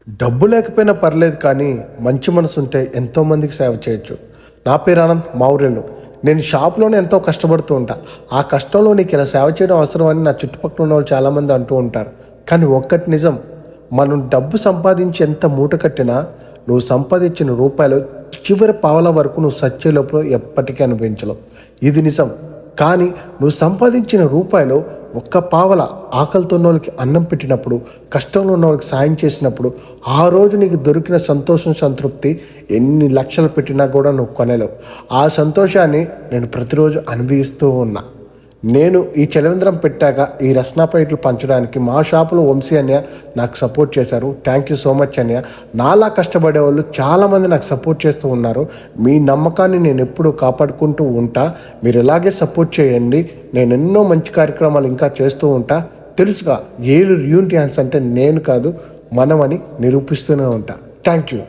డబ్బు లేకపోయినా పర్లేదు కానీ మంచి మనసు ఉంటే ఎంతోమందికి సేవ చేయొచ్చు. నా పేరు ఆనంద్ మౌర్యులు. నేను షాప్లోనే ఎంతో కష్టపడుతూ ఉంటా. ఆ కష్టంలో నీకు ఇలా సేవ చేయడం అవసరం అని నా చుట్టుపక్కల ఉన్న వాళ్ళు చాలామంది అంటూ ఉంటారు. కానీ ఒక్కటి నిజం, మనం డబ్బు సంపాదించి ఎంత మూట కట్టినా నువ్వు సంపాదించిన రూపాయలు చివరి పావల వరకు నువ్వు సచ్చే లోపల ఎప్పటికీ అనిపించలేవు. ఇది నిజం. కానీ నువ్వు సంపాదించిన రూపాయలు ఒక్క పావల ఆకలితో ఉన్న వాళ్ళకి అన్నం పెట్టినప్పుడు, కష్టంలో ఉన్న వాళ్ళకి సాయం చేసినప్పుడు, ఆ రోజు నీకు దొరికిన సంతోషం, సంతృప్తి ఎన్ని లక్షలు పెట్టినా కూడా నువ్వు కొనలేవు. ఆ సంతోషాన్ని నేను ప్రతిరోజు అనుభవిస్తూ ఉన్నా. నేను ఈ చలవేంద్రం పెట్టాక ఈ రస్నా ప్యాకెట్లు పంచడానికి మా షాపులో వంశీ అన్నయ్య నాకు సపోర్ట్ చేశారు. థ్యాంక్ యూ సో మచ్ అన్నయ్య. నాలా కష్టపడే వాళ్ళు చాలామంది నాకు సపోర్ట్ చేస్తూ ఉన్నారు. మీ నమ్మకాన్ని నేను ఎప్పుడూ కాపాడుకుంటూ ఉంటా. మీరు ఇలాగే సపోర్ట్ చేయండి. నేను ఎన్నో మంచి కార్యక్రమాలు ఇంకా చేస్తూ ఉంటా. తెలుసుగా ఏలూరు యూనిటీ హాన్స్ అంటే నేను కాదు, మనమని నిరూపిస్తూనే ఉంటా. Thank you.